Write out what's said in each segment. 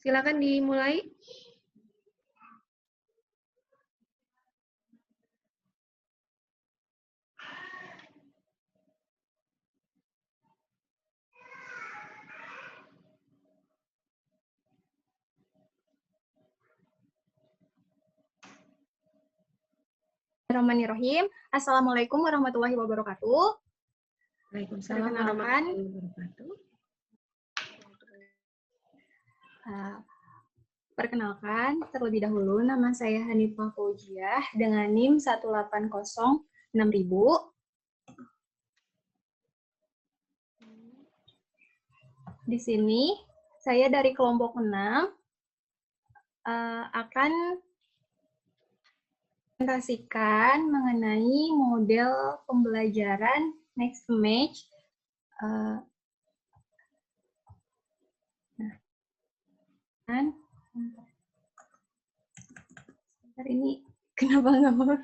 Silakan dimulai. Bismillahirrahmanirrahim. Assalamualaikum warahmatullahi wabarakatuh. Waalaikumsalam warahmatullahi wabarakatuh. Perkenalkan, terlebih dahulu nama saya Hanifah Fauziah dengan NIM 1806000. Di sini saya dari kelompok 6 akan presentasikan mengenai model pembelajaran Next Image. Sebentar, ini kenapa nggak mau?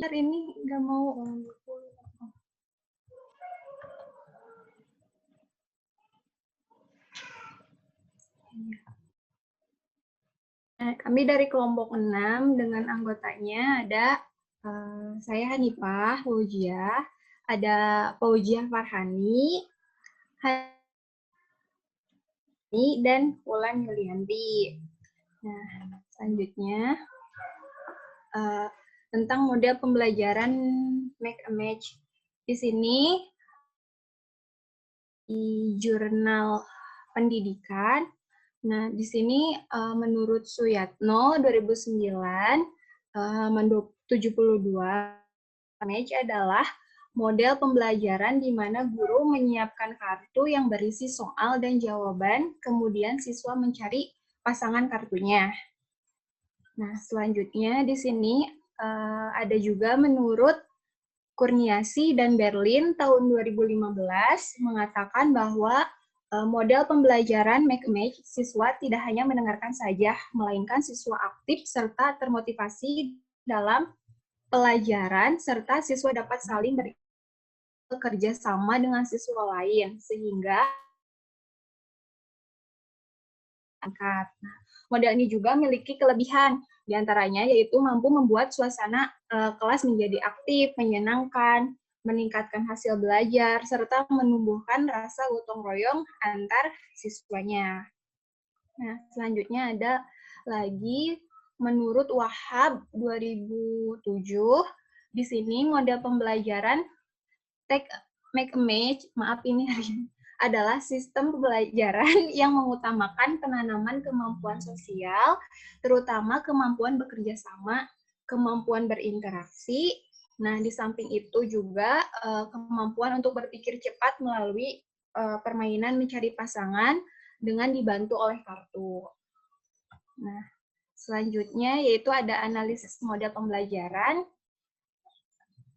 Ini nggak mau. Kami dari kelompok 6 dengan anggotanya ada saya Hanifah Fauziah, ada Fauziah Farhani, dan Wulan Yulianti. Nah, selanjutnya tentang model pembelajaran Make a Match. Di sini di jurnal pendidikan. Nah, di sini menurut Suyatno 2009 72 Match adalah model pembelajaran di mana guru menyiapkan kartu yang berisi soal dan jawaban, kemudian siswa mencari pasangan kartunya. Nah, selanjutnya di sini ada juga menurut Kurniasi dan Berlin tahun 2015 mengatakan bahwa model pembelajaran Make a Match siswa tidak hanya mendengarkan saja, melainkan siswa aktif serta termotivasi dalam pelajaran, serta siswa dapat saling bekerja sama dengan siswa lain, sehingga Nah, model ini juga memiliki kelebihan, diantaranya yaitu mampu membuat suasana kelas menjadi aktif, menyenangkan, meningkatkan hasil belajar, serta menumbuhkan rasa gotong royong antar siswanya. Nah, selanjutnya ada lagi menurut Wahab 2007, di sini model pembelajaran Make a Match, maaf ini adalah sistem pembelajaran yang mengutamakan penanaman kemampuan sosial, terutama kemampuan bekerja sama, kemampuan berinteraksi. Nah, di samping itu juga kemampuan untuk berpikir cepat melalui permainan mencari pasangan dengan dibantu oleh kartu. Nah, selanjutnya yaitu ada analisis model pembelajaran.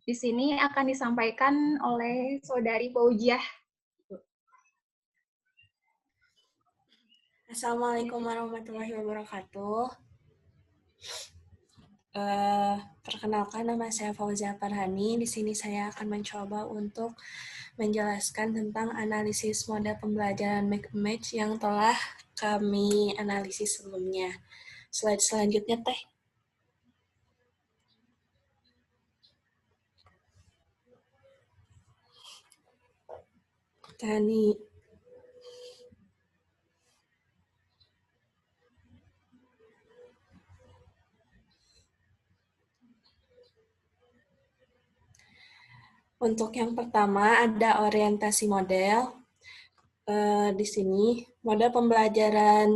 Di sini akan disampaikan oleh Saudari Fauziah. Assalamualaikum warahmatullahi wabarakatuh. Perkenalkan, nama saya Fauziah Farhani. Di sini saya akan mencoba untuk menjelaskan tentang analisis model pembelajaran Make a Match yang telah kami analisis sebelumnya. Slide selanjutnya, Teh. Tani. Untuk yang pertama ada orientasi model. Di sini model pembelajaran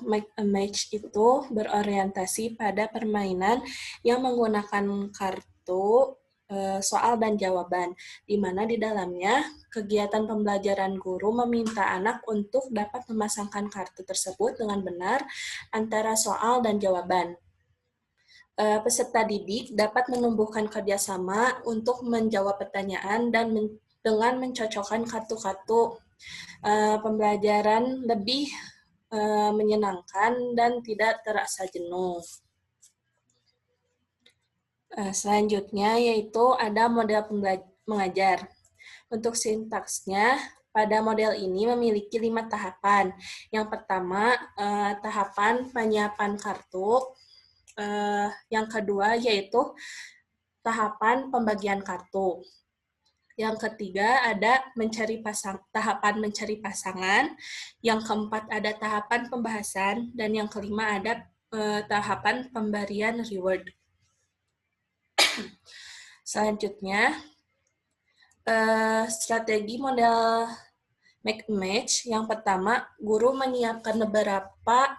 Make a Match itu berorientasi pada permainan yang menggunakan kartu, soal dan jawaban, di mana di dalamnya kegiatan pembelajaran guru meminta anak untuk dapat memasangkan kartu tersebut dengan benar antara soal dan jawaban. Peserta didik dapat menumbuhkan kerjasama untuk menjawab pertanyaan dan dengan mencocokkan kartu-kartu, pembelajaran lebih menyenangkan dan tidak terasa jenuh. Selanjutnya yaitu ada model mengajar. Untuk sintaksnya, pada model ini memiliki 5 tahapan. Yang pertama, tahapan penyiapan kartu. Yang kedua, yaitu tahapan pembagian kartu. Yang ketiga ada tahapan mencari pasangan. Yang keempat ada tahapan pembahasan. Dan yang kelima ada tahapan pemberian reward. Selanjutnya, strategi model make match. Yang pertama, guru menyiapkan beberapa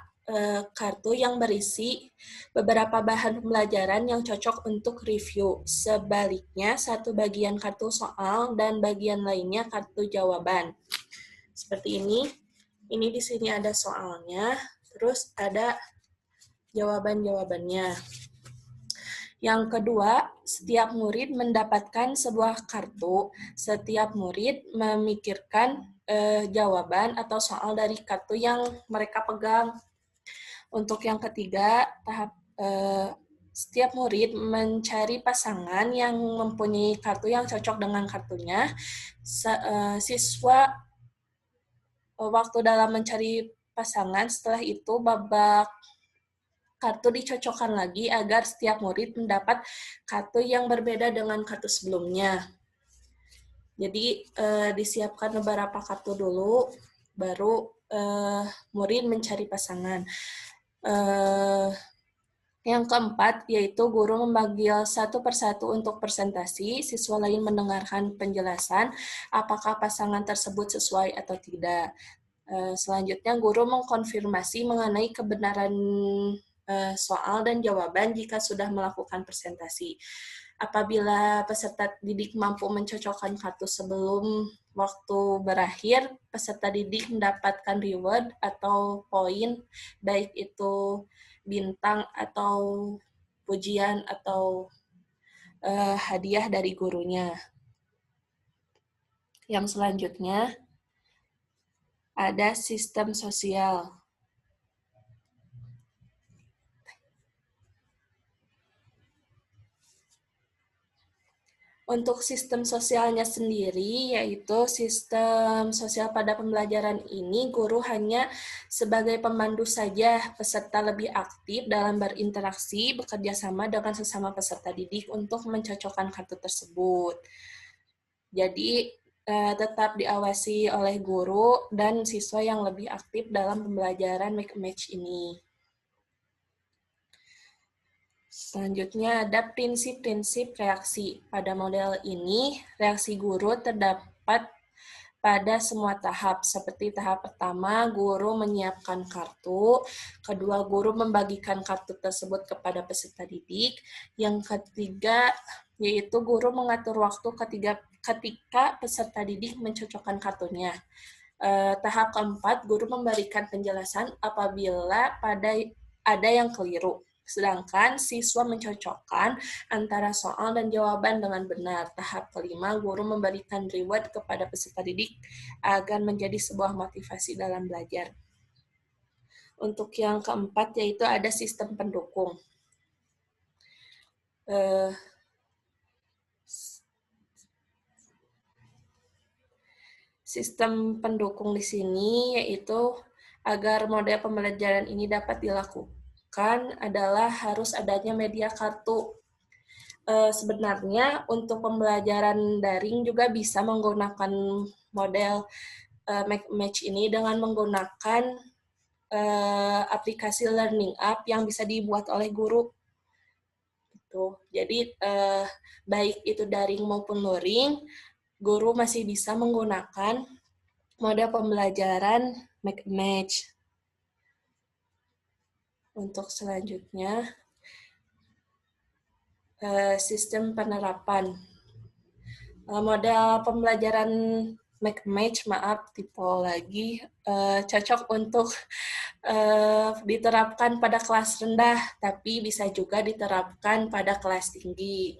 kartu yang berisi beberapa bahan pembelajaran yang cocok untuk review. Sebaliknya, satu bagian kartu soal dan bagian lainnya kartu jawaban. Seperti ini. Ini di sini ada soalnya, terus ada jawaban-jawabannya. Yang kedua, setiap murid mendapatkan sebuah kartu. Setiap murid memikirkan jawaban atau soal dari kartu yang mereka pegang. Untuk yang ketiga, setiap murid mencari pasangan yang mempunyai kartu yang cocok dengan kartunya. Siswa waktu dalam mencari pasangan, setelah itu babak kartu dicocokkan lagi agar setiap murid mendapat kartu yang berbeda dengan kartu sebelumnya. Jadi disiapkan beberapa kartu dulu, baru murid mencari pasangan. Yang keempat, yaitu guru membagi satu persatu untuk presentasi, siswa lain mendengarkan penjelasan, apakah pasangan tersebut sesuai atau tidak. Selanjutnya, guru mengkonfirmasi mengenai kebenaran soal dan jawaban jika sudah melakukan presentasi. Apabila peserta didik mampu mencocokkan kartu sebelum waktu berakhir, peserta didik mendapatkan reward atau poin, baik itu bintang atau pujian atau hadiah dari gurunya. Yang selanjutnya ada sistem sosial. Untuk sistem sosialnya sendiri, yaitu sistem sosial pada pembelajaran ini, guru hanya sebagai pemandu saja, peserta lebih aktif dalam berinteraksi, bekerja sama dengan sesama peserta didik untuk mencocokkan kartu tersebut. Jadi, tetap diawasi oleh guru dan siswa yang lebih aktif dalam pembelajaran make match ini. Selanjutnya ada prinsip-prinsip reaksi. Pada model ini, reaksi guru terdapat pada semua tahap. Seperti tahap pertama, guru menyiapkan kartu. Kedua, guru membagikan kartu tersebut kepada peserta didik. Yang ketiga, yaitu guru mengatur waktu ketika peserta didik mencocokkan kartunya. Tahap keempat, guru memberikan penjelasan apabila ada yang keliru. Sedangkan siswa mencocokkan antara soal dan jawaban dengan benar. Tahap kelima, guru memberikan reward kepada peserta didik agar menjadi sebuah motivasi dalam belajar. Untuk yang keempat, yaitu ada sistem pendukung. Sistem pendukung di sini yaitu agar model pembelajaran ini dapat dilakukan adalah harus adanya media kartu. Sebenarnya untuk pembelajaran daring juga bisa menggunakan model make match ini dengan menggunakan aplikasi learning app yang bisa dibuat oleh guru. Jadi baik itu daring maupun luring, guru masih bisa menggunakan model pembelajaran make match. Untuk selanjutnya, sistem penerapan. Model pembelajaran make match, typo lagi, cocok untuk diterapkan pada kelas rendah, tapi bisa juga diterapkan pada kelas tinggi.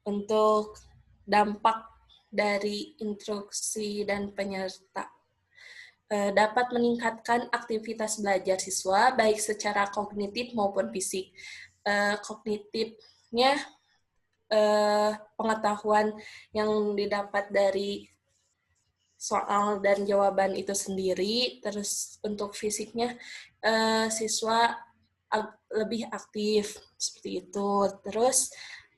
Untuk dampak dari instruksi dan penyerta, dapat meningkatkan aktivitas belajar siswa, baik secara kognitif maupun fisik. Kognitifnya pengetahuan yang didapat dari soal dan jawaban itu sendiri. Terus untuk fisiknya siswa lebih aktif seperti itu. Terus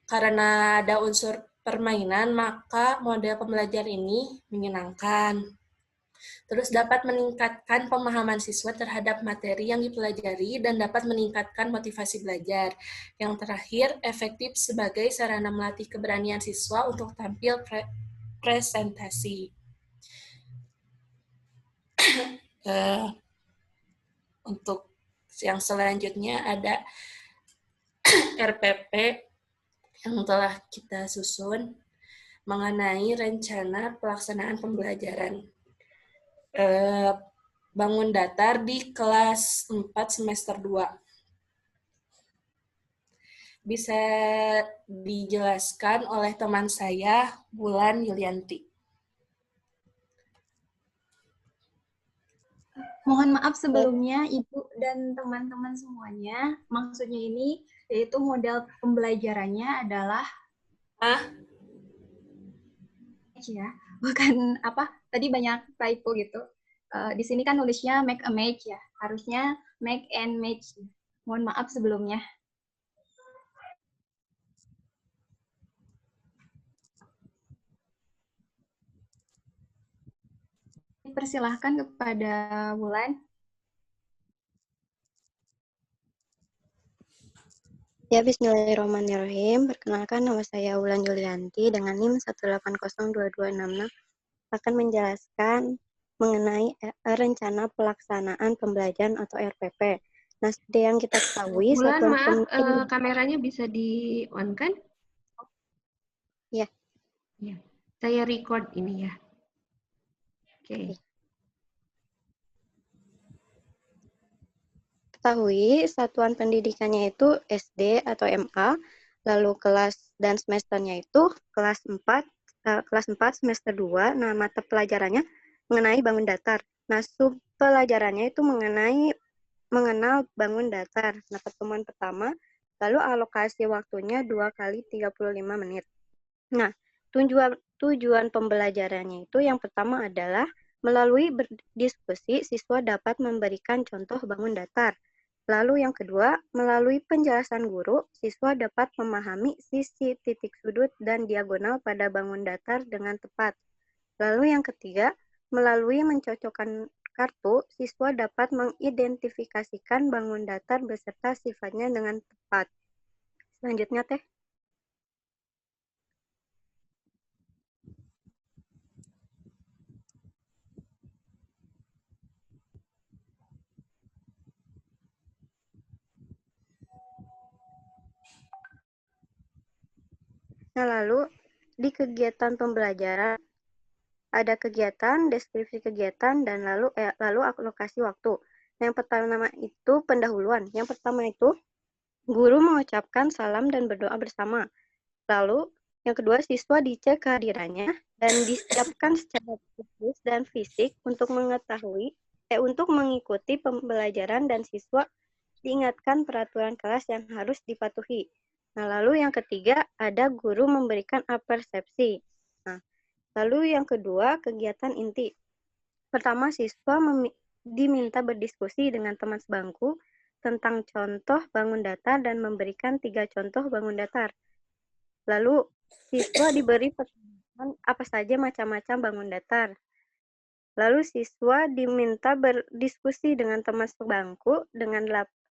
karena ada unsur permainan, maka model pembelajaran ini menyenangkan. Terus dapat meningkatkan pemahaman siswa terhadap materi yang dipelajari dan dapat meningkatkan motivasi belajar. Yang terakhir, efektif sebagai sarana melatih keberanian siswa untuk tampil presentasi. Untuk yang selanjutnya ada RPP yang telah kita susun mengenai rencana pelaksanaan pembelajaran bangun datar di kelas 4 semester 2. Bisa dijelaskan oleh teman saya, Wulan Yulianti. Mohon maaf sebelumnya Ibu dan teman-teman semuanya. Maksudnya ini yaitu model pembelajarannya adalah ya, bukan apa? Tadi banyak typo gitu. Di sini kan nulisnya make a match ya. Harusnya make and match. Mohon maaf sebelumnya. Persilahkan kepada Wulan. Ya, bismillahirrahmanirrahim. Perkenalkan, nama saya Wulan Yulianti dengan NIM 1802266 akan menjelaskan mengenai rencana pelaksanaan pembelajaran atau RPP. Nah, seperti yang kita ketahui, Wulan, maaf, kameranya bisa di-on kan? Ya. Ya. Saya record ini ya. Oke. Ketahui, satuan pendidikannya itu SD atau MA, lalu kelas dan semesternya itu kelas 4 semester 2. Nah, mata pelajarannya mengenai bangun datar. Nah, sub pelajarannya itu mengenal bangun datar. Nah, pertemuan pertama, lalu alokasi waktunya 2 kali 35 menit. Nah, tujuan pembelajarannya itu yang pertama adalah melalui berdiskusi, siswa dapat memberikan contoh bangun datar. Lalu yang kedua, melalui penjelasan guru, siswa dapat memahami sisi titik sudut dan diagonal pada bangun datar dengan tepat. Lalu yang ketiga, melalui mencocokkan kartu, siswa dapat mengidentifikasikan bangun datar beserta sifatnya dengan tepat. Selanjutnya, Teh. Nah, lalu di kegiatan pembelajaran ada kegiatan, deskripsi kegiatan, dan lalu alokasi waktu. Yang pertama itu pendahuluan. Yang pertama itu guru mengucapkan salam dan berdoa bersama. Lalu yang kedua siswa dicek kehadirannya dan disiapkan secara psikis dan fisik untuk mengikuti pembelajaran dan siswa diingatkan peraturan kelas yang harus dipatuhi. Nah, lalu yang ketiga ada guru memberikan apersepsi. Nah, lalu yang kedua kegiatan inti. Pertama, siswa diminta berdiskusi dengan teman sebangku tentang contoh bangun datar dan memberikan 3 contoh bangun datar. Lalu siswa diberi pertanyaan apa saja macam-macam bangun datar. Lalu siswa diminta berdiskusi dengan teman sebangku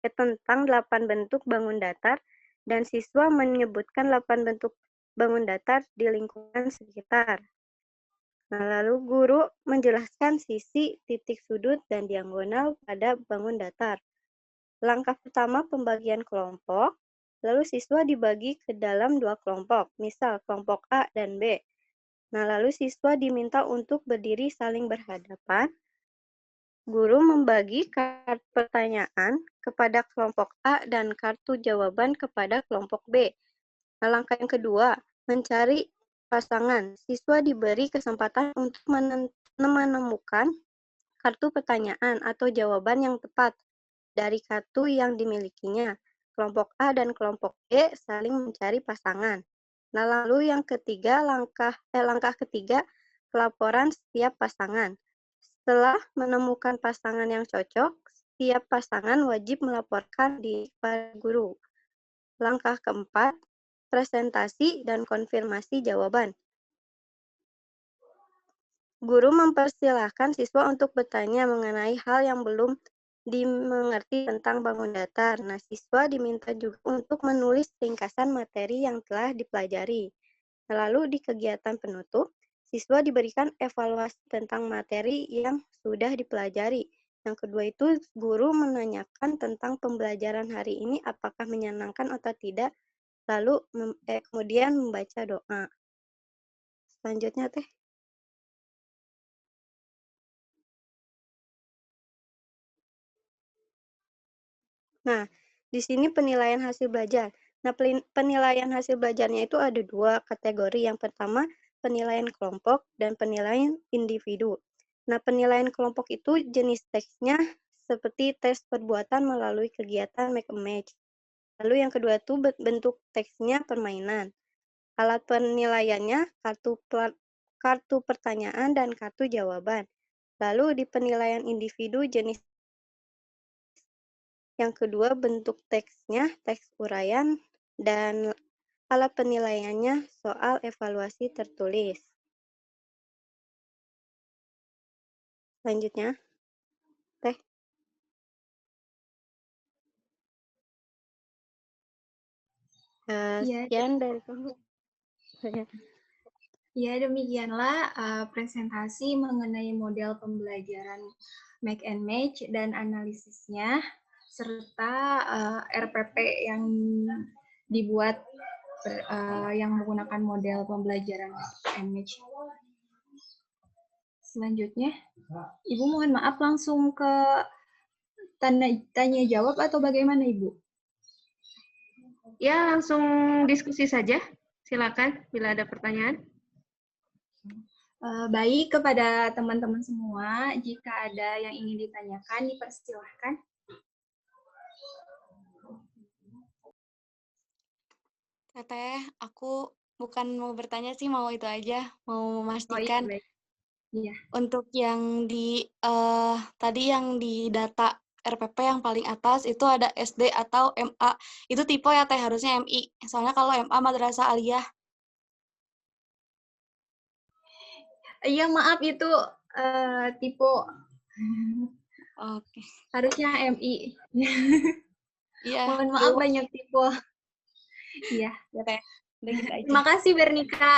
tentang 8 bentuk bangun datar dan siswa menyebutkan 8 bentuk bangun datar di lingkungan sekitar. Nah, lalu guru menjelaskan sisi, titik sudut, dan diagonal pada bangun datar. Langkah pertama pembagian kelompok, lalu siswa dibagi ke dalam 2 kelompok, misal kelompok A dan B. Nah, lalu siswa diminta untuk berdiri saling berhadapan. Guru membagi kartu pertanyaan kepada kelompok A dan kartu jawaban kepada kelompok B. Nah, langkah yang kedua, mencari pasangan. Siswa diberi kesempatan untuk menemukan kartu pertanyaan atau jawaban yang tepat dari kartu yang dimilikinya. Kelompok A dan kelompok B saling mencari pasangan. Nah, lalu yang ketiga, langkah ketiga, pelaporan setiap pasangan. Setelah menemukan pasangan yang cocok, setiap pasangan wajib melaporkan pada guru. Langkah keempat, presentasi dan konfirmasi jawaban. Guru mempersilahkan siswa untuk bertanya mengenai hal yang belum dimengerti tentang bangun datar. Nah, siswa diminta juga untuk menulis ringkasan materi yang telah dipelajari. Lalu di kegiatan penutup, siswa diberikan evaluasi tentang materi yang sudah dipelajari. Yang kedua itu, guru menanyakan tentang pembelajaran hari ini apakah menyenangkan atau tidak, lalu kemudian membaca doa. Selanjutnya, Teh. Nah, di sini penilaian hasil belajar. Nah, penilaian hasil belajarnya itu ada dua kategori. Yang pertama, penilaian kelompok dan penilaian individu. Nah, penilaian kelompok itu jenis teksnya seperti tes perbuatan melalui kegiatan make a match. Lalu yang kedua itu bentuk teksnya permainan. Alat penilaiannya kartu pertanyaan dan kartu jawaban. Lalu di penilaian individu jenis yang kedua, bentuk teksnya, teks uraian, dan alat penilaiannya soal evaluasi tertulis. Selanjutnya, Teh. Sekian dari kamu. Ya, demikianlah presentasi mengenai model pembelajaran make and match dan analisisnya, serta RPP yang dibuat yang menggunakan model pembelajaran make and match. Selanjutnya, Ibu mohon maaf langsung ke tanya jawab atau bagaimana, Ibu? Ya, langsung diskusi saja. Silakan bila ada pertanyaan. Baik, kepada teman-teman semua, jika ada yang ingin ditanyakan, dipersilahkan. Teteh, aku bukan mau bertanya sih, mau itu aja, mau memastikan. Oh, iya. Untuk yang di tadi yang di data RPP yang paling atas itu ada SD atau MA. Itu tipe ya Teh, harusnya MI. Soalnya kalau MA Madrasah Aliyah. Iya, maaf itu tipe. Oke. Harusnya MI. Iya. Mohon maaf banyak tipe. Iya. Ya Teh, udah gitu aja. Terima kasih Bernika.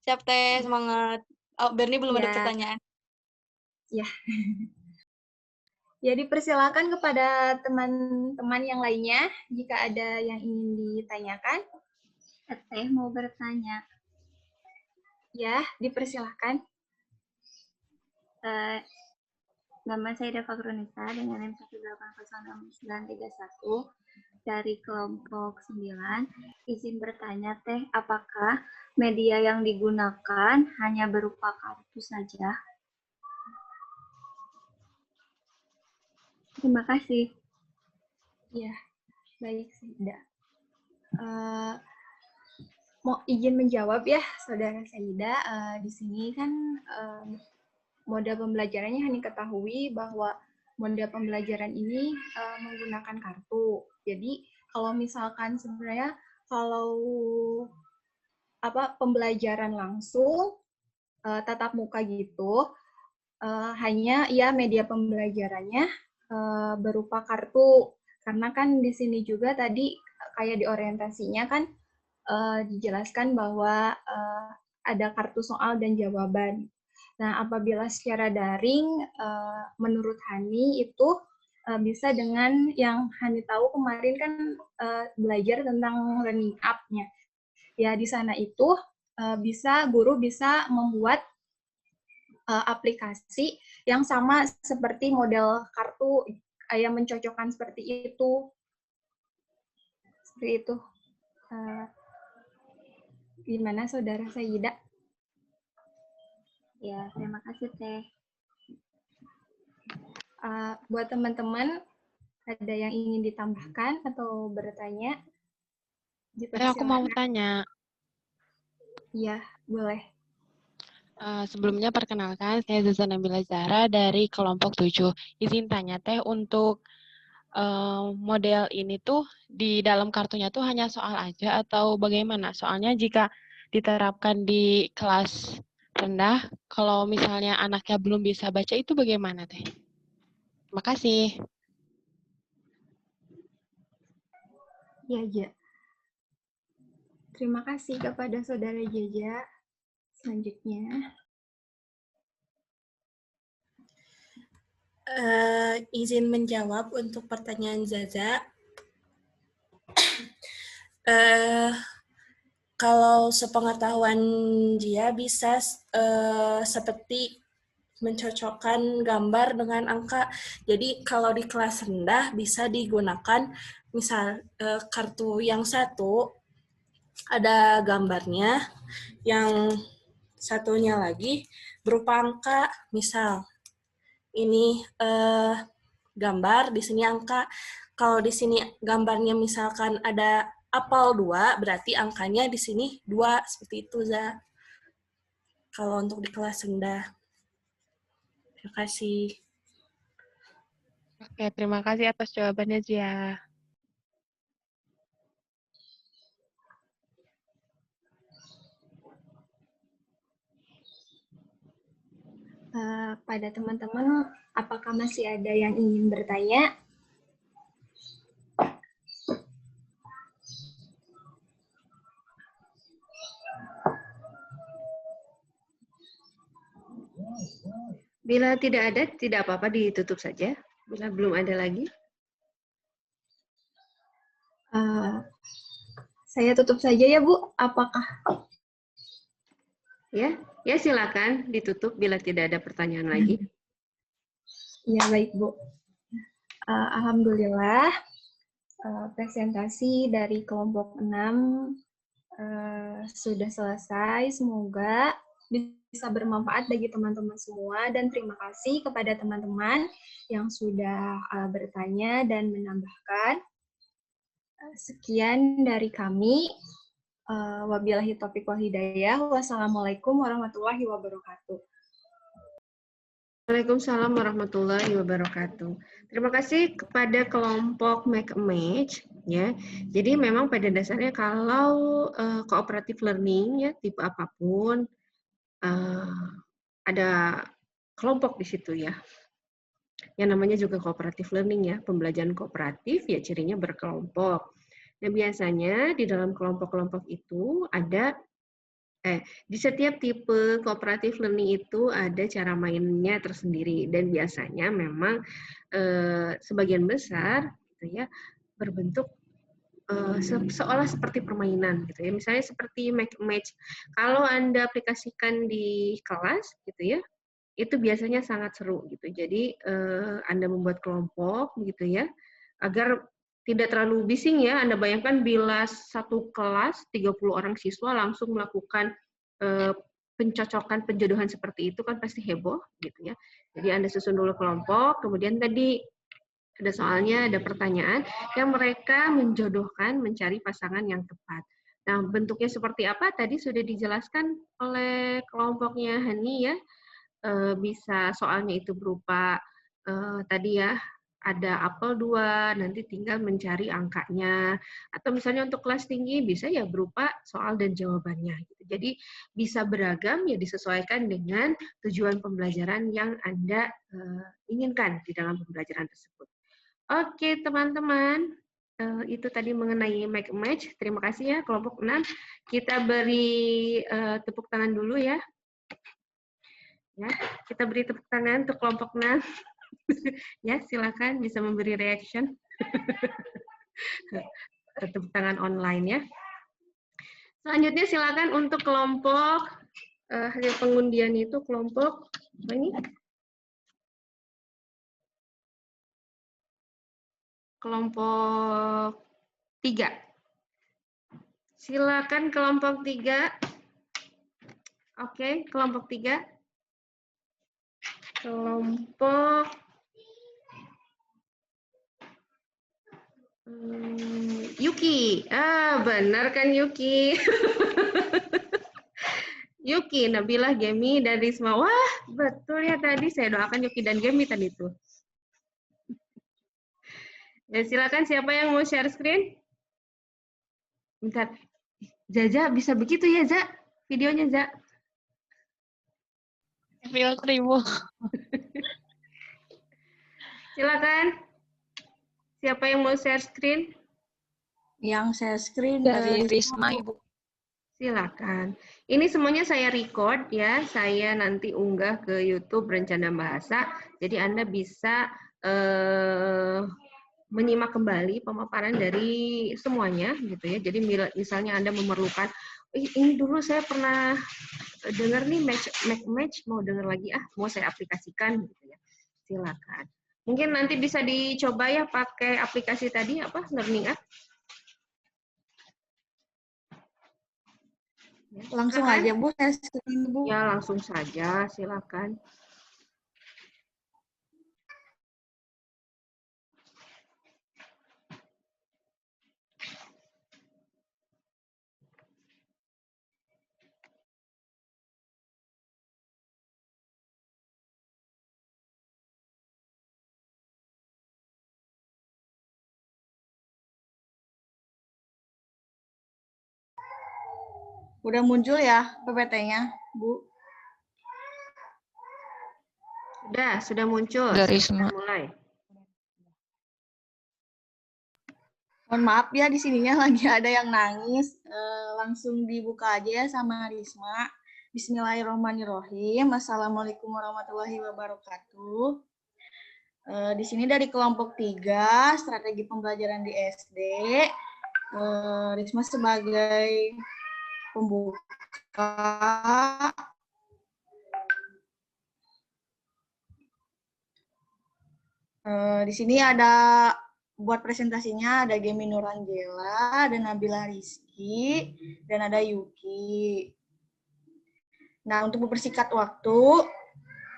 Siap Teh, semangat. Oh, Berni belum ada Ya. pertanyaan. Ya. Ya, dipersilakan kepada teman-teman yang lainnya jika ada yang ingin ditanyakan. Teteh mau bertanya. Ya, dipersilakan. Nama saya Deva Krunisa dengan NIM 1806931 dari kelompok 9. Izin bertanya Teh, apakah media yang digunakan hanya berupa kartu saja? Terima kasih. Ya, baik Saida. Mau izin menjawab ya, Saudara Saida. Di sini kan model pembelajarannya hanya ketahui bahwa model pembelajaran ini menggunakan kartu. Jadi kalau misalkan sebenarnya kalau pembelajaran langsung tatap muka gitu, hanya ya media pembelajarannya berupa kartu. Karena kan di sini juga tadi kayak di orientasinya kan dijelaskan bahwa ada kartu soal dan jawaban. Nah, apabila secara daring, menurut Hani itu bisa dengan yang Hani tahu kemarin kan belajar tentang learning app-nya. Ya, di sana itu guru bisa membuat aplikasi yang sama seperti model kartu yang mencocokkan seperti itu. Seperti itu. Gimana Saudara Saida? Ya, terima kasih Teh. Buat teman-teman, ada yang ingin ditambahkan atau bertanya? Aku mau tanya. Iya, boleh. Sebelumnya perkenalkan, saya Zuzana Nabila Zahra dari kelompok 7. Izin tanya Teh, untuk model ini tuh di dalam kartunya tuh hanya soal aja atau bagaimana? Soalnya jika diterapkan di kelas rendah, kalau misalnya anaknya belum bisa baca itu bagaimana Teh? Terima kasih. Ya, Ja. Terima kasih kepada Saudara Jaja. Selanjutnya, Izin menjawab untuk pertanyaan Zaza. Eh, Kalau sepengetahuan dia bisa seperti mencocokkan gambar dengan angka. Jadi kalau di kelas rendah bisa digunakan misal kartu yang satu ada gambarnya, yang satunya lagi berupa angka. Misal ini gambar, di sini angka. Kalau di sini gambarnya misalkan ada apel 2, berarti angkanya di sini 2, seperti itu, Za. Kalau untuk di kelas rendah. Terima kasih. Oke, terima kasih atas jawabannya Zia. pada teman-teman, apakah masih ada yang ingin bertanya? Bila tidak ada, tidak apa-apa, ditutup saja. Bila belum ada lagi. Saya tutup saja ya, Bu. Apakah? Ya, silakan ditutup bila tidak ada pertanyaan lagi. Ya, baik, Bu. Alhamdulillah, presentasi dari kelompok 6 sudah selesai. Semoga bisa bermanfaat bagi teman-teman semua, dan terima kasih kepada teman-teman yang sudah bertanya dan menambahkan. Sekian dari kami. Wabillahi taufiq wal hidayah. Wassalamualaikum warahmatullahi wabarakatuh. Waalaikumsalam warahmatullahi wabarakatuh. Terima kasih kepada kelompok Make a Match ya. Jadi memang pada dasarnya kalau cooperative learning ya tipe apapun ada kelompok di situ ya. Yang namanya juga cooperative learning ya, pembelajaran kooperatif ya cirinya berkelompok. Nah, biasanya di dalam kelompok-kelompok itu ada di setiap tipe cooperative learning itu ada cara mainnya tersendiri, dan biasanya memang sebagian besar gitu ya berbentuk seolah seperti permainan gitu ya. Misalnya seperti make match. Kalau Anda aplikasikan di kelas gitu ya, itu biasanya sangat seru gitu. Jadi Anda membuat kelompok gitu ya, agar tidak terlalu bising ya. Anda bayangkan bila satu kelas 30 orang siswa langsung melakukan pencocokan penjodohan seperti itu kan pasti heboh gitu ya. Jadi Anda susun dulu kelompok, kemudian tadi ada soalnya, ada pertanyaan yang mereka menjodohkan mencari pasangan yang tepat. Nah, bentuknya seperti apa tadi sudah dijelaskan oleh kelompoknya Hani ya. Bisa soalnya itu berupa tadi ya, ada apel 2, nanti tinggal mencari angkanya. Atau misalnya untuk kelas tinggi bisa ya berupa soal dan jawabannya. Gitu. Jadi bisa beragam ya, disesuaikan dengan tujuan pembelajaran yang Anda inginkan di dalam pembelajaran tersebut. Oke teman-teman, itu tadi mengenai make a match. Terima kasih ya kelompok 6. Kita beri tepuk tangan dulu ya. Ya, kita beri tepuk tangan untuk kelompok 6. Ya, silakan bisa memberi reaction. Tepuk tangan online ya. Selanjutnya silakan untuk kelompok hasil pengundian itu kelompok apa ini? Kelompok 3. Silakan kelompok 3. Oke, kelompok 3. Kelompok Yuki. Benar kan Yuki? Yuki, Nabila, Gemi, dan Risma. Wah, betul ya tadi. Saya doakan Yuki dan Gemi tadi itu. Ya, silakan siapa yang mau share screen? Bentar. Jaja, bisa begitu ya, Za? Videonya, Za? Filter Ibu. Silakan. Siapa yang mau share screen? Yang saya screen Dari Risma, Ibu. Silakan. Ini semuanya saya record ya. Saya nanti unggah ke YouTube Rencana Bahasa. Jadi Anda bisa menyimak kembali pemaparan dari semuanya gitu ya. Jadi misalnya Anda memerlukan, ini dulu saya pernah dengar nih match mau dengar lagi mau saya aplikasikan gitu ya. Silakan. Mungkin nanti bisa dicoba ya pakai aplikasi tadi apa Learning App. Ya, langsung silakan. aja Bu, saya screen Bu. Ya, langsung saja, silakan. Udah muncul ya PPT-nya, Bu? Sudah muncul. Dari Silakan Risma. mulai. Mohon maaf ya, di sininya lagi ada yang nangis. Langsung dibuka aja ya sama Risma. Bismillahirrahmanirrahim. Assalamualaikum warahmatullahi wabarakatuh. Di sini dari kelompok 3, strategi pembelajaran di SD. Risma sebagai pembuka. Di sini ada buat presentasinya ada Gemi Nurangela, ada Nabila Rizky, dan ada Yuki. Nah, untuk mempersingkat waktu,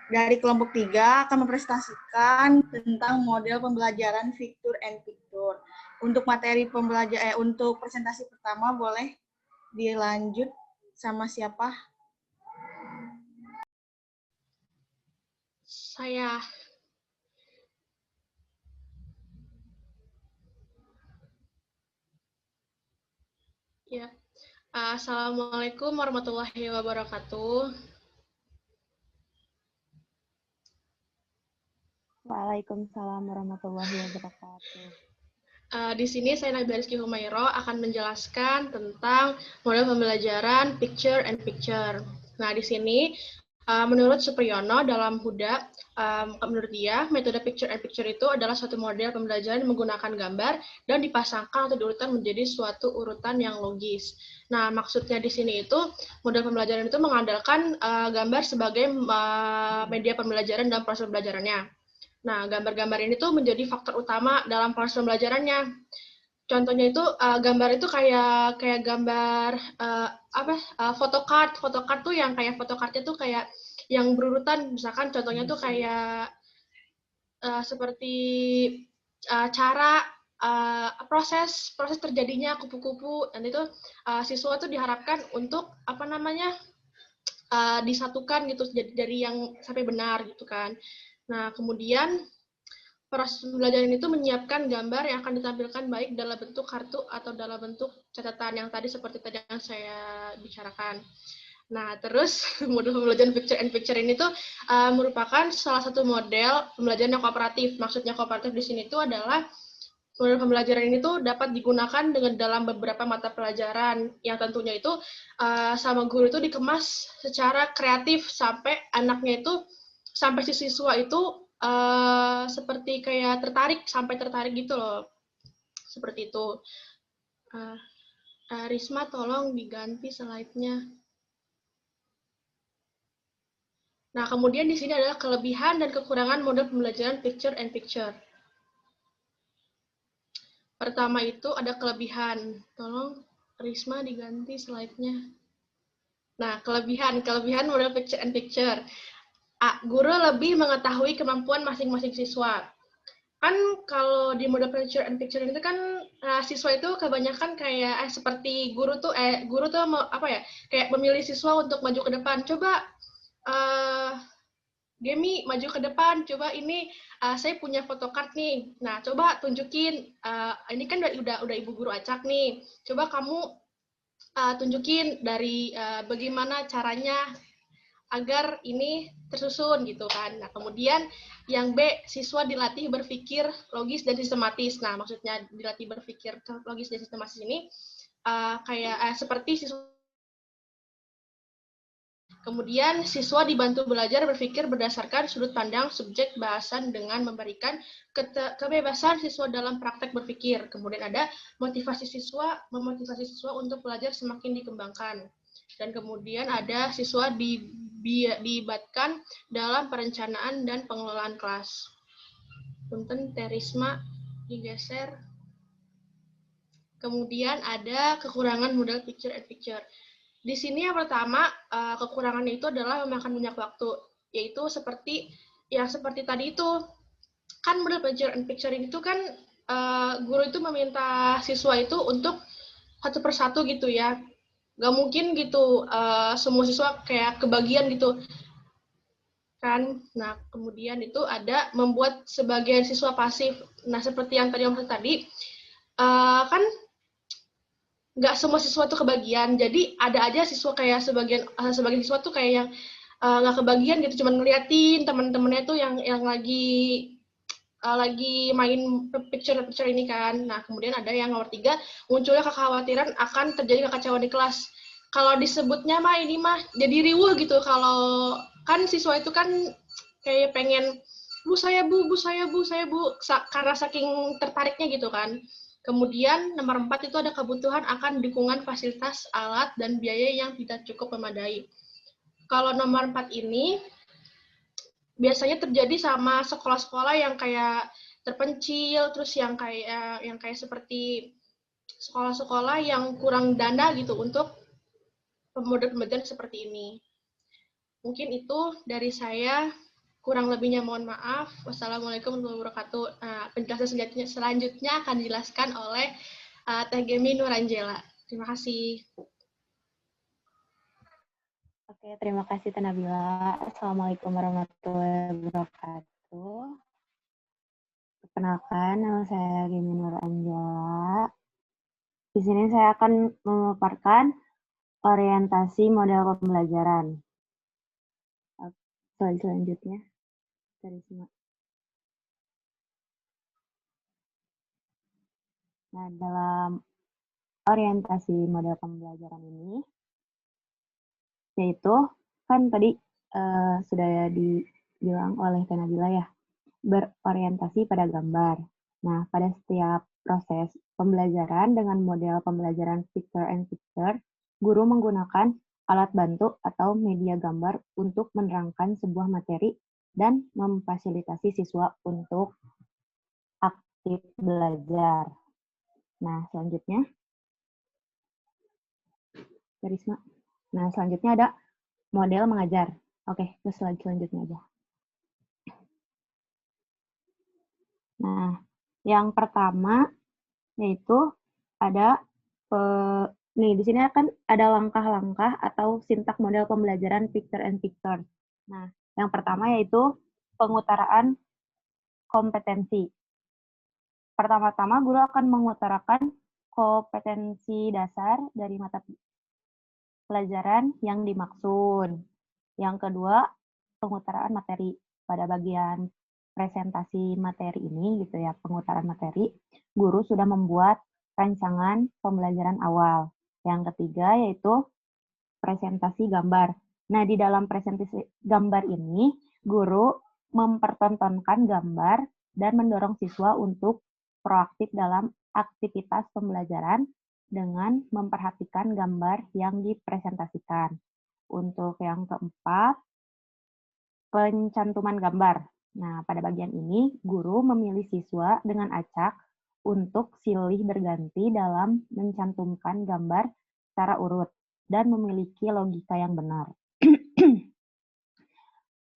dari kelompok 3 akan mempresentasikan tentang model pembelajaran Picture and Picture. Untuk materi pembelajaran, untuk presentasi pertama boleh dilanjut sama siapa? Saya. Ya. Assalamualaikum warahmatullahi wabarakatuh. Waalaikumsalam warahmatullahi wabarakatuh. Di sini saya Nabila Rizky Humairo akan menjelaskan tentang model pembelajaran Picture and Picture. Nah, di sini menurut Supriyono dalam Huda, menurut dia metode Picture and Picture itu adalah suatu model pembelajaran menggunakan gambar dan dipasangkan atau diurutkan menjadi suatu urutan yang logis. Nah, maksudnya di sini itu model pembelajaran itu mengandalkan gambar sebagai media pembelajaran dalam proses pembelajarannya. Nah, gambar-gambar ini tuh menjadi faktor utama dalam proses pembelajarannya. Contohnya itu gambar itu kayak gambar photocard tuh yang kayak photocardnya tuh kayak yang berurutan, misalkan contohnya tuh kayak seperti cara proses terjadinya kupu-kupu, dan itu siswa tuh diharapkan untuk disatukan gitu dari yang sampai benar gitu kan. Nah, kemudian proses pembelajaran itu menyiapkan gambar yang akan ditampilkan baik dalam bentuk kartu atau dalam bentuk catatan yang tadi seperti tadi yang saya bicarakan. Nah, terus model pembelajaran Picture and Picture ini tuh merupakan salah satu model pembelajaran yang kooperatif. Maksudnya kooperatif di sini itu adalah model pembelajaran ini tuh dapat digunakan dengan dalam beberapa mata pelajaran yang tentunya itu sama guru itu dikemas secara kreatif sampai si siswa itu seperti kayak sampai tertarik gitu loh. Seperti itu. Risma tolong diganti slide-nya. Nah, kemudian di sini adalah kelebihan dan kekurangan model pembelajaran Picture and Picture. Pertama itu ada kelebihan. Tolong Risma diganti slide-nya. Nah, kelebihan model Picture and Picture. Guru lebih mengetahui kemampuan masing-masing siswa. kan kalau di model picture and picture itu kan siswa itu kebanyakan kayak seperti guru tuh apa ya, kayak memilih siswa untuk maju ke depan. Coba Gemi maju ke depan, coba ini saya punya photocard nih. Nah, coba tunjukin, ini kan udah Ibu Guru acak nih. Coba kamu tunjukin dari bagaimana caranya agar ini tersusun gitu kan. Nah, kemudian yang B, siswa dilatih berpikir logis dan sistematis. Nah, maksudnya dilatih berpikir logis dan sistematis ini kayak seperti siswa. Kemudian siswa dibantu belajar berpikir berdasarkan sudut pandang subjek bahasan dengan memberikan kebebasan siswa dalam praktek berpikir. Kemudian ada memotivasi siswa untuk belajar semakin dikembangkan. Dan kemudian ada siswa dilibatkan dalam perencanaan dan pengelolaan kelas. Punten Terisma digeser. Kemudian ada kekurangan model picture and picture. Di sini yang pertama, kekurangannya itu adalah memakan banyak waktu, yaitu seperti tadi itu, kan model picture and picture itu kan guru itu meminta siswa itu untuk satu persatu gitu ya. Gak mungkin gitu semua siswa kayak kebagian gitu. Kan, nah kemudian itu ada membuat sebagian siswa pasif. Nah seperti yang tadi Om tadi, kan nggak semua siswa tuh kebagian, jadi ada aja siswa kayak sebagian siswa tuh kayak yang nggak kebagian gitu, cuman ngeliatin teman-temannya tuh yang lagi main picture ini kan. Nah kemudian ada yang nomor 3, munculnya kekhawatiran akan terjadi kekacauan di kelas. Kalau disebutnya mah ini mah jadi riuh gitu, kalau kan siswa itu kan kayak pengen bu saya bu, karena saking tertariknya gitu kan. Kemudian nomor 4 itu ada kebutuhan akan dukungan fasilitas, alat, dan biaya yang tidak cukup memadai. Kalau nomor 4 ini biasanya terjadi sama sekolah-sekolah yang kayak terpencil, terus yang kayak seperti sekolah-sekolah yang kurang dana gitu untuk pembelajaran seperti ini. Mungkin itu dari saya. Kurang lebihnya mohon maaf. Wassalamualaikum warahmatullahi wabarakatuh. Penjelasan selanjutnya akan dijelaskan oleh Teh Gemi Nuranjela. Terima kasih. Oke, terima kasih Teh Nabila. Assalamualaikum warahmatullahi wabarakatuh. Perkenalkan, nama saya Gemi Nuranjela. Di sini saya akan memaparkan orientasi model pembelajaran. Slide selanjutnya. Nah, dalam orientasi model pembelajaran ini, yaitu kan tadi sudah dibilang oleh Teh Nabila ya, berorientasi pada gambar. Nah, pada setiap proses pembelajaran dengan model pembelajaran picture and picture, guru menggunakan alat bantu atau media gambar untuk menerangkan sebuah materi dan memfasilitasi siswa untuk aktif belajar. Nah, selanjutnya, Risma. Nah, selanjutnya ada model mengajar. Oke, ke slide selanjutnya aja. Nah, yang pertama yaitu ada nih di sini akan ada langkah-langkah atau sintak model pembelajaran picture and picture. Nah, yang pertama yaitu pengutaraan kompetensi. Pertama-tama guru akan mengutarakan kompetensi dasar dari mata pelajaran yang dimaksud. Yang kedua, pengutaraan materi. Pada bagian presentasi materi ini gitu ya, pengutaran materi, guru sudah membuat rancangan pembelajaran awal. Yang ketiga yaitu presentasi gambar. Nah, di dalam presentasi gambar ini, guru mempertontonkan gambar dan mendorong siswa untuk proaktif dalam aktivitas pembelajaran dengan memperhatikan gambar yang dipresentasikan. Untuk yang keempat, pencantuman gambar. Nah, pada bagian ini, guru memilih siswa dengan acak untuk silih berganti dalam mencantumkan gambar secara urut dan memiliki logika yang benar.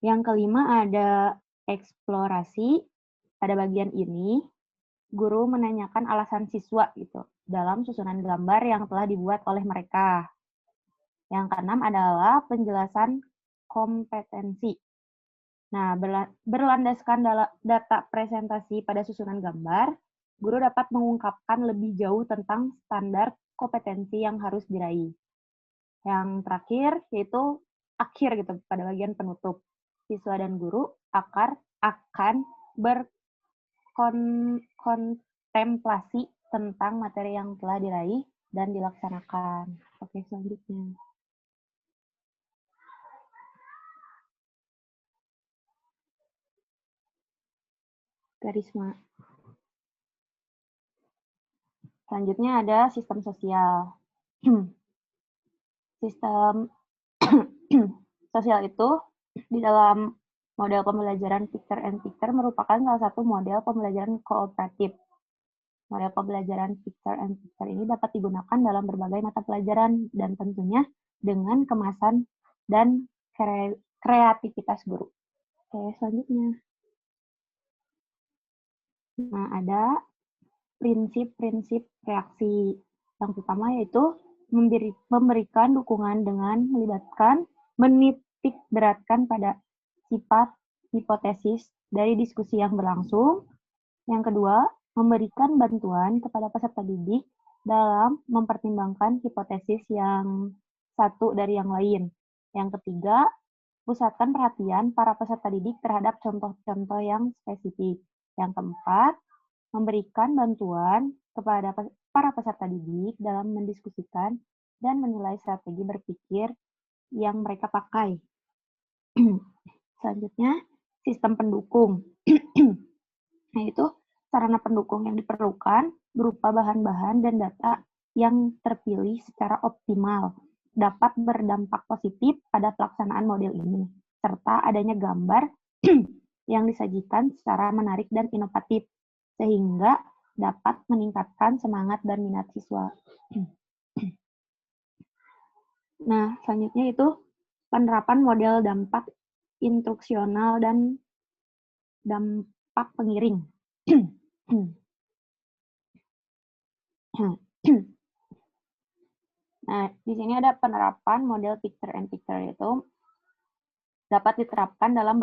Yang kelima ada eksplorasi pada bagian ini, guru menanyakan alasan siswa gitu dalam susunan gambar yang telah dibuat oleh mereka. Yang keenam adalah penjelasan kompetensi. Nah, berlandaskan data presentasi pada susunan gambar, guru dapat mengungkapkan lebih jauh tentang standar kompetensi yang harus diraih. Yang terakhir yaitu akhir gitu pada bagian penutup. Siswa dan guru akan berkontemplasi tentang materi yang telah diraih dan dilaksanakan. Oke, selanjutnya. Karisma. Selanjutnya ada sistem sosial. Sistem sosial itu di dalam model pembelajaran Picture and Picture merupakan salah satu model pembelajaran kooperatif. Model pembelajaran Picture and Picture ini dapat digunakan dalam berbagai mata pelajaran dan tentunya dengan kemasan dan kreativitas guru. Oke, selanjutnya. Nah, ada prinsip-prinsip reaksi. Yang pertama yaitu memberikan dukungan dengan menitik beratkan pada sifat hipotesis dari diskusi yang berlangsung. Yang kedua, memberikan bantuan kepada peserta didik dalam mempertimbangkan hipotesis yang satu dari yang lain. Yang ketiga, pusatkan perhatian para peserta didik terhadap contoh-contoh yang spesifik. Yang keempat, memberikan bantuan kepada para peserta didik dalam mendiskusikan dan menilai strategi berpikir yang mereka pakai. Selanjutnya, sistem pendukung. Yaitu sarana pendukung yang diperlukan berupa bahan-bahan dan data yang terpilih secara optimal dapat berdampak positif pada pelaksanaan model ini, serta adanya gambar yang disajikan secara menarik dan inovatif, sehingga dapat meningkatkan semangat dan minat siswa. Nah, selanjutnya itu penerapan model dampak instruksional dan dampak pengiring. Nah, di sini ada penerapan model Picture and Picture itu dapat diterapkan dalam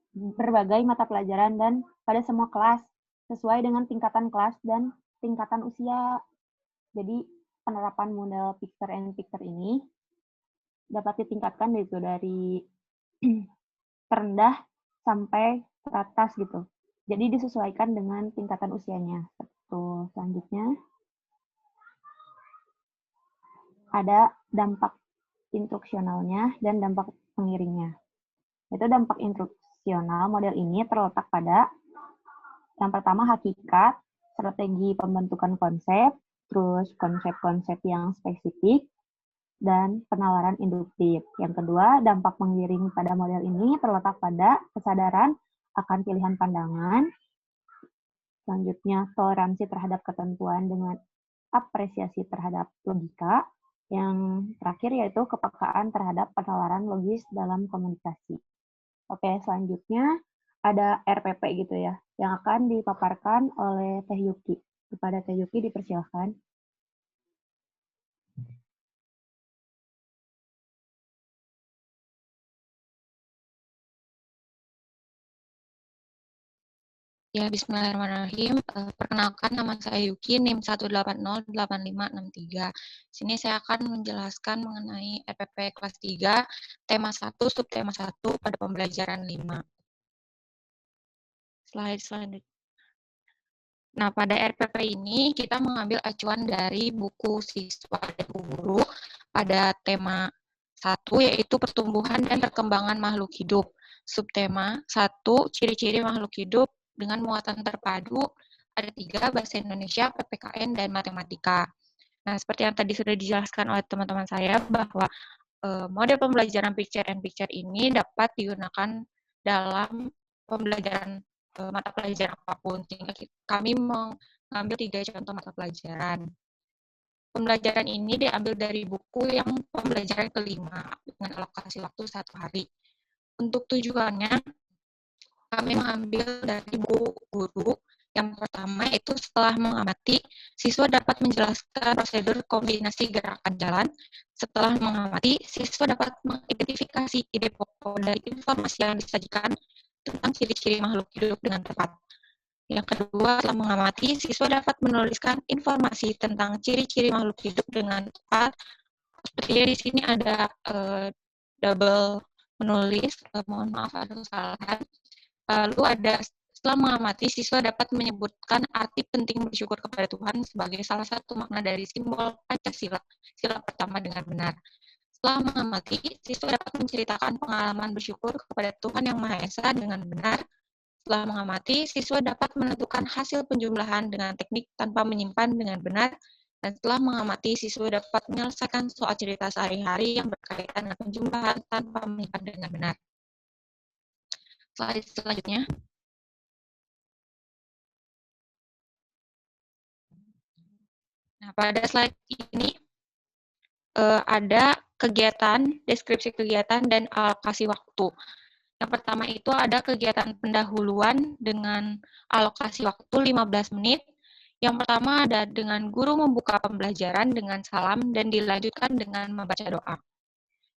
berbagai mata pelajaran dan pada semua kelas sesuai dengan tingkatan kelas dan tingkatan usia. Jadi penerapan model Picture and Picture ini dapat ditingkatkan dari terendah sampai teratas gitu. Jadi disesuaikan dengan tingkatan usianya. Selanjutnya ada dampak instruksionalnya dan dampak pengiringnya. Itu dampak instruksional model ini terletak pada yang pertama hakikat, strategi pembentukan konsep, terus konsep-konsep yang spesifik, dan penalaran induktif. Yang kedua, dampak pengiring pada model ini terletak pada kesadaran akan pilihan pandangan. Selanjutnya, toleransi terhadap ketentuan dengan apresiasi terhadap logika. Yang terakhir yaitu kepekaan terhadap penalaran logis dalam komunikasi. Oke, selanjutnya ada RPP gitu ya, yang akan dipaparkan oleh Teh Yuki. Kepada Teh Yuki dipersilahkan. Ya, bismillahirrahmanirrahim. Perkenalkan, nama saya Yuki, NIM 1808563. Sini saya akan menjelaskan mengenai RPP kelas 3, tema 1, subtema 1 pada pembelajaran 5. Slide selanjutnya. Nah, pada RPP ini kita mengambil acuan dari buku siswa dan guru pada tema 1, yaitu pertumbuhan dan perkembangan makhluk hidup. Subtema 1, ciri-ciri makhluk hidup dengan muatan terpadu, ada 3, bahasa Indonesia, PPKN, dan matematika. Nah, seperti yang tadi sudah dijelaskan oleh teman-teman saya, bahwa model pembelajaran Picture and Picture ini dapat digunakan dalam pembelajaran mata pelajaran apapun, sehingga kami mengambil 3 contoh mata pelajaran. Pembelajaran ini diambil dari buku yang pembelajaran kelima, dengan alokasi waktu 1 hari. Untuk tujuannya, kami mengambil dari buku guru. Yang pertama itu setelah mengamati, siswa dapat menjelaskan prosedur kombinasi gerakan jalan. Setelah mengamati, siswa dapat mengidentifikasi ide pokok dari informasi yang disajikan tentang ciri-ciri makhluk hidup dengan tepat. Yang kedua, setelah mengamati, siswa dapat menuliskan informasi tentang ciri-ciri makhluk hidup dengan tepat. Sepertinya di sini ada double menulis, mohon maaf ada kesalahan. Lalu ada setelah mengamati, siswa dapat menyebutkan arti penting bersyukur kepada Tuhan sebagai salah satu makna dari simbol Pancasila, sila pertama dengan benar. Setelah mengamati, siswa dapat menceritakan pengalaman bersyukur kepada Tuhan Yang Maha Esa dengan benar. Setelah mengamati, siswa dapat menentukan hasil penjumlahan dengan teknik tanpa menyimpan dengan benar. Dan setelah mengamati, siswa dapat menyelesaikan soal cerita sehari-hari yang berkaitan dengan penjumlahan tanpa menyimpan dengan benar. Slide selanjutnya. Nah, pada slide ini ada kegiatan, deskripsi kegiatan, dan alokasi waktu. Yang pertama itu ada kegiatan pendahuluan dengan alokasi waktu 15 menit. Yang pertama ada dengan guru membuka pembelajaran dengan salam dan dilanjutkan dengan membaca doa.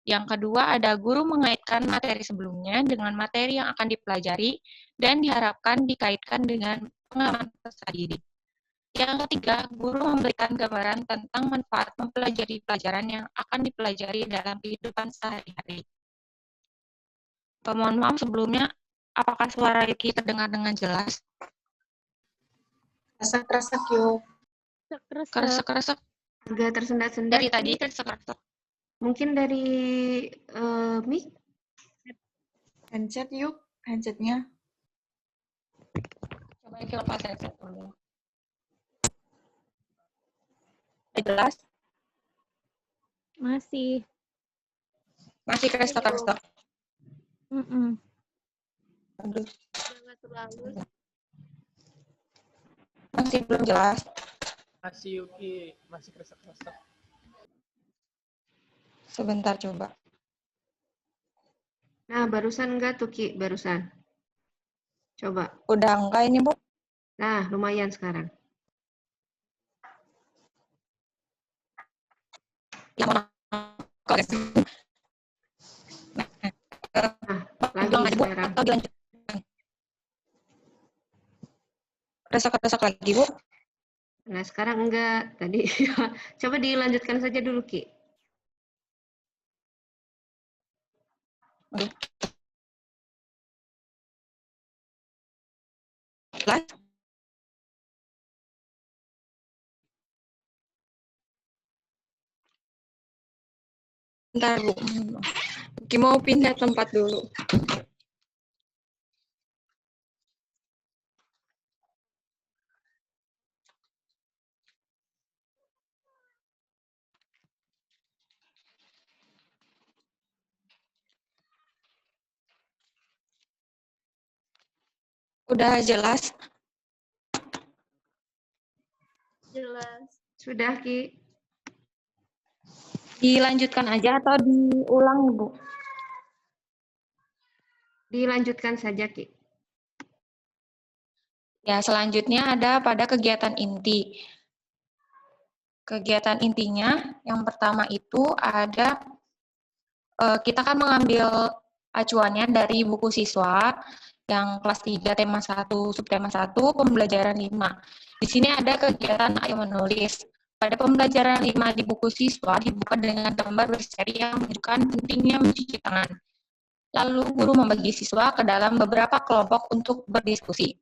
Yang kedua ada guru mengaitkan materi sebelumnya dengan materi yang akan dipelajari dan diharapkan dikaitkan dengan pengalaman peserta didik. Yang ketiga, guru memberikan gambaran tentang manfaat mempelajari pelajaran yang akan dipelajari dalam kehidupan sehari-hari. Mohon maaf sebelumnya, apakah suara Ricky terdengar dengan jelas? Keresak-keresak yuk. Keresak-keresak. Agak tersendat-sendat. Dari tadi keresak-keresak. Mungkin dari mic? Handset yuk, handsetnya. Coba lepas headset dulu. Jelas? Masih. Masih keresak-keresak. Aduh. Masih belum jelas. Masih Yuki, masih keresak-keresak. Sebentar coba. Nah, barusan enggak tuh Ki, barusan. Coba. Udah enggak ini, Bu? Nah, lumayan sekarang. Lagi sekarang. Keresak-keresak lagi, Bu? Nah, sekarang enggak. Tadi coba dilanjutkan saja dulu, Ki. Live? Bentar, Bu. Ki mau pindah tempat dulu. Udah jelas? Jelas. Sudah, Ki. Dilanjutkan aja atau diulang, Bu? Dilanjutkan saja, Ki. Ya, selanjutnya ada pada kegiatan inti. Kegiatan intinya, yang pertama itu ada, kita kan mengambil acuannya dari buku siswa, yang kelas 3, tema 1, subtema 1, pembelajaran 5. Di sini ada kegiatan ayo menulis. Pada pembelajaran 5 di buku siswa dibuka dengan gambar berseri yang menunjukkan pentingnya mencuci tangan. Lalu guru membagi siswa ke dalam beberapa kelompok untuk berdiskusi.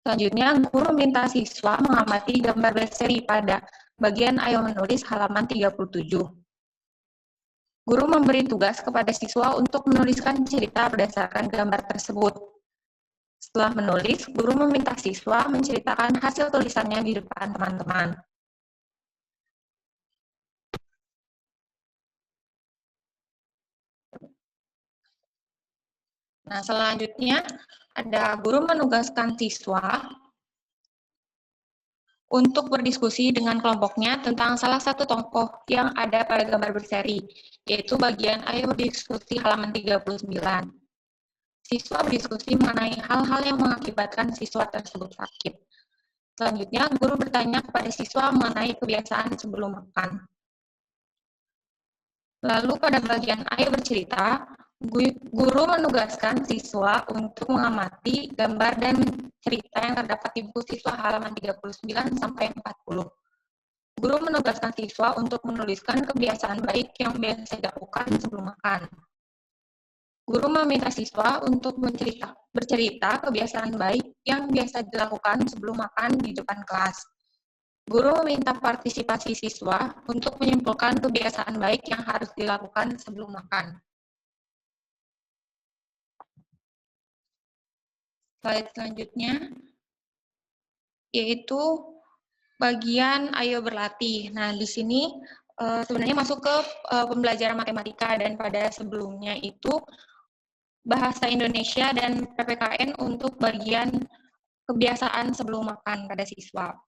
Selanjutnya, guru meminta siswa mengamati gambar berseri pada bagian ayo menulis halaman 37. Guru memberi tugas kepada siswa untuk menuliskan cerita berdasarkan gambar tersebut. Setelah menulis, guru meminta siswa menceritakan hasil tulisannya di depan teman-teman. Nah, selanjutnya ada guru menugaskan siswa untuk berdiskusi dengan kelompoknya tentang salah satu tokoh yang ada pada gambar berseri, yaitu bagian ayo diskusi halaman 39. siswa berdiskusi mengenai hal-hal yang mengakibatkan siswa tersebut sakit. Selanjutnya, guru bertanya kepada siswa mengenai kebiasaan sebelum makan. Lalu pada bagian ayo bercerita, guru menugaskan siswa untuk mengamati gambar dan cerita yang terdapat di buku siswa halaman 39 sampai 40. Guru menugaskan siswa untuk menuliskan kebiasaan baik yang biasa dilakukan sebelum makan. Guru meminta siswa untuk bercerita kebiasaan baik yang biasa dilakukan sebelum makan di depan kelas. Guru meminta partisipasi siswa untuk menyimpulkan kebiasaan baik yang harus dilakukan sebelum makan. Slide selanjutnya yaitu bagian ayo berlatih. Nah, di sini sebenarnya masuk ke pembelajaran matematika, dan pada sebelumnya itu bahasa Indonesia dan PPKN untuk bagian kebiasaan sebelum makan pada siswa.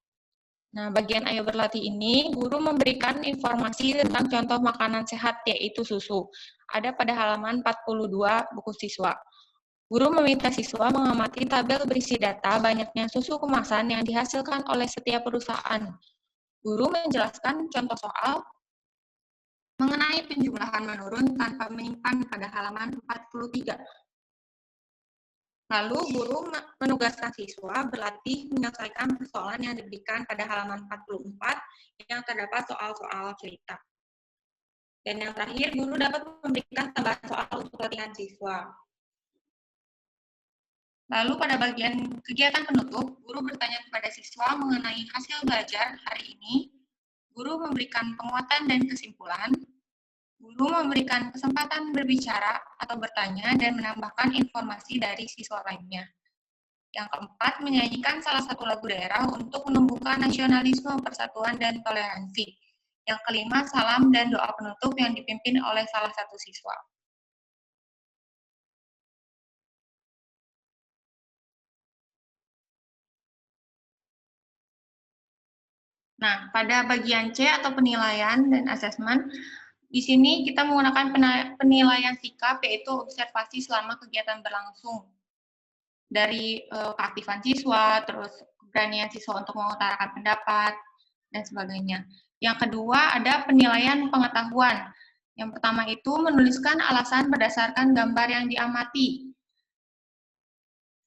Nah, bagian ayo berlatih ini, guru memberikan informasi tentang contoh makanan sehat, yaitu susu. Ada pada halaman 42 buku siswa. Guru meminta siswa mengamati tabel berisi data banyaknya susu kemasan yang dihasilkan oleh setiap perusahaan. Guru menjelaskan contoh soal mengenai penjumlahan menurun tanpa menyimpan pada halaman 43. Lalu guru menugaskan siswa berlatih menyelesaikan persoalan yang diberikan pada halaman 44 yang terdapat soal-soal cerita. Dan yang terakhir, guru dapat memberikan tambahan soal untuk latihan siswa. Lalu pada bagian kegiatan penutup, guru bertanya kepada siswa mengenai hasil belajar hari ini. Guru memberikan penguatan dan kesimpulan. Guru memberikan kesempatan berbicara atau bertanya dan menambahkan informasi dari siswa lainnya. Yang keempat, menyanyikan salah satu lagu daerah untuk menumbuhkan nasionalisme, persatuan, dan toleransi. Yang kelima, salam dan doa penutup yang dipimpin oleh salah satu siswa. Nah, pada bagian C atau penilaian dan asesmen, di sini kita menggunakan penilaian sikap, yaitu observasi selama kegiatan berlangsung. Dari keaktifan siswa, terus keberanian siswa untuk mengutarakan pendapat, dan sebagainya. Yang kedua, ada penilaian pengetahuan. Yang pertama itu menuliskan alasan berdasarkan gambar yang diamati.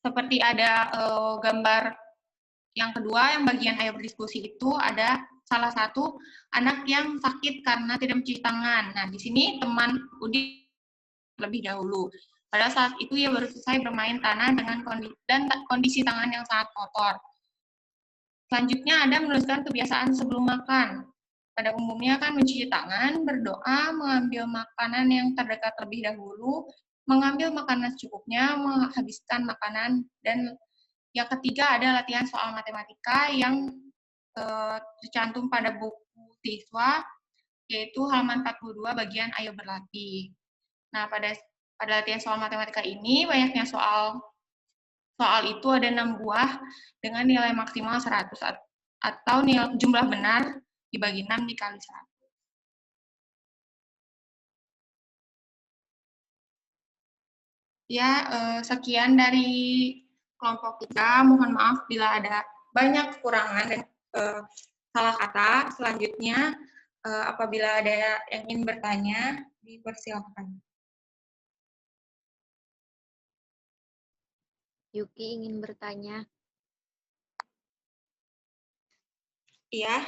Seperti ada gambar yang kedua, yang bagian ayo berdiskusi itu ada salah satu anak yang sakit karena tidak mencuci tangan. Nah, di sini teman Udi lebih dahulu. Pada saat itu ia baru selesai bermain tanah dengan kondisi tangan yang sangat kotor. Selanjutnya ada menuliskan kebiasaan sebelum makan. Pada umumnya kan mencuci tangan, berdoa, mengambil makanan yang terdekat terlebih dahulu, mengambil makanan secukupnya, menghabiskan makanan, dan yang ketiga ada latihan soal matematika yang tercantum pada buku siswa, yaitu halaman 42 bagian ayo berlatih. Nah, pada latihan soal matematika ini, banyaknya soal itu ada 6 buah dengan nilai maksimal 100 atau jumlah benar dibagi 6 dikali 100. Ya, sekian dari kelompok kita. Mohon maaf bila ada banyak kekurangan dan salah kata. Selanjutnya, apabila ada yang ingin bertanya, dipersilakan. Yuki ingin bertanya. Iya.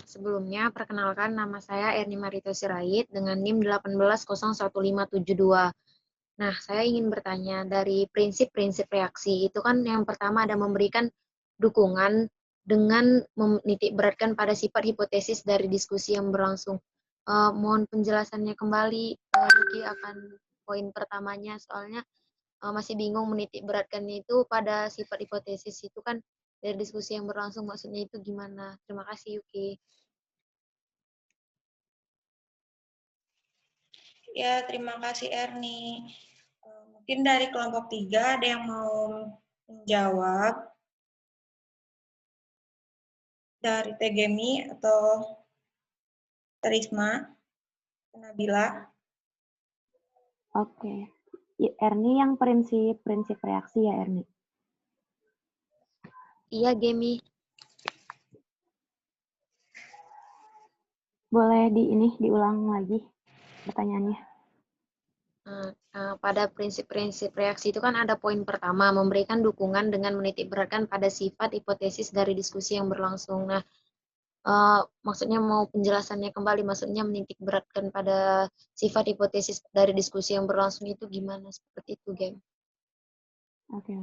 Sebelumnya, perkenalkan nama saya Erni Marito Sirait dengan NIM 1801572. Nah, saya ingin bertanya dari prinsip-prinsip reaksi, itu kan yang pertama ada memberikan dukungan dengan menitik beratkan pada sifat hipotesis dari diskusi yang berlangsung. Mohon penjelasannya kembali, Yuki, akan poin pertamanya, soalnya masih bingung menitik beratkannya itu pada sifat hipotesis itu kan dari diskusi yang berlangsung, maksudnya itu gimana? Terima kasih, Yuki. Ya, terima kasih Erni. Mungkin dari kelompok 3 ada yang mau menjawab dari Tegemi atau Terisma, Nabila. Oke. Erni yang prinsip reaksi ya, Erni? Iya, Gemi. Boleh diulang lagi pertanyaannya. Pada prinsip-prinsip reaksi itu kan ada poin pertama, memberikan dukungan dengan menitik beratkan pada sifat hipotesis dari diskusi yang berlangsung. Nah, maksudnya mau penjelasannya kembali, maksudnya menitik beratkan pada sifat hipotesis dari diskusi yang berlangsung itu gimana? Seperti itu, Gem. Oke.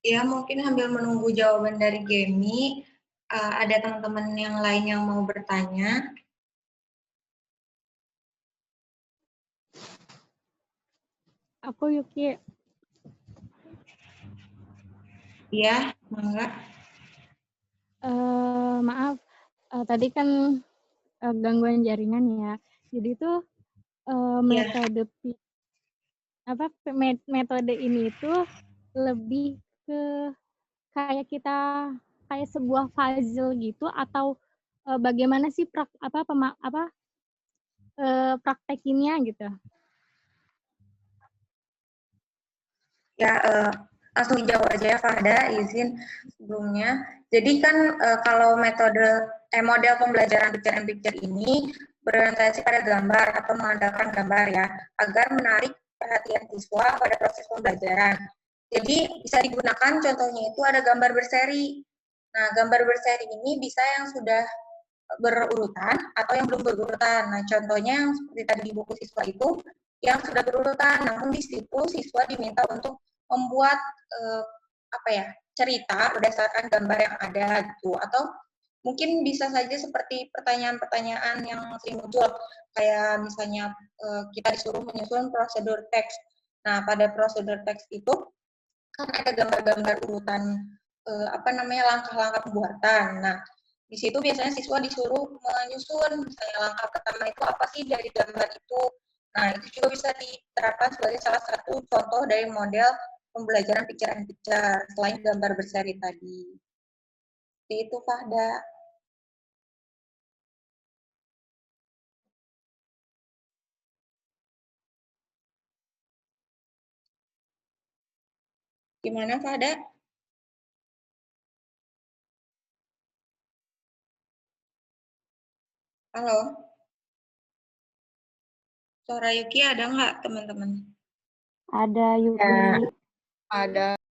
Ya, mungkin sambil menunggu jawaban dari Gemi, ada teman-teman yang lain yang mau bertanya. Aku Yuki. Iya, mangga. Maaf, tadi kan gangguan jaringan ya. Jadi itu metode ini itu lebih ke kayak sebuah puzzle gitu, atau bagaimana sih praktekinnya gitu? Ya, langsung dijawab aja ya Fahda, izin sebelumnya. Jadi kan kalau model pembelajaran picture and picture ini berorientasi pada gambar atau mengandalkan gambar ya, agar menarik perhatian siswa pada proses pembelajaran. Jadi bisa digunakan contohnya itu ada gambar berseri. Nah, gambar berseri ini bisa yang sudah berurutan atau yang belum berurutan. Nah, contohnya yang seperti tadi di buku siswa itu yang sudah berurutan, namun di situ siswa diminta untuk membuat cerita berdasarkan gambar yang ada gitu, atau mungkin bisa saja seperti pertanyaan-pertanyaan yang sering muncul, kayak misalnya kita disuruh menyusun prosedur teks. Nah, pada prosedur teks itu kan ada gambar-gambar urutan langkah-langkah pembuatan. Nah, di situ biasanya siswa disuruh menyusun, misalnya langkah pertama itu apa sih dari gambar itu. Nah, itu juga bisa diterapkan sebagai salah satu contoh dari model pembelajaran picture and picture, selain gambar berseri tadi. Seperti itu, Fahda. Gimana, Fahda? Halo? Suara Yuki ada nggak, teman-teman? Ada, Yuki. Ada.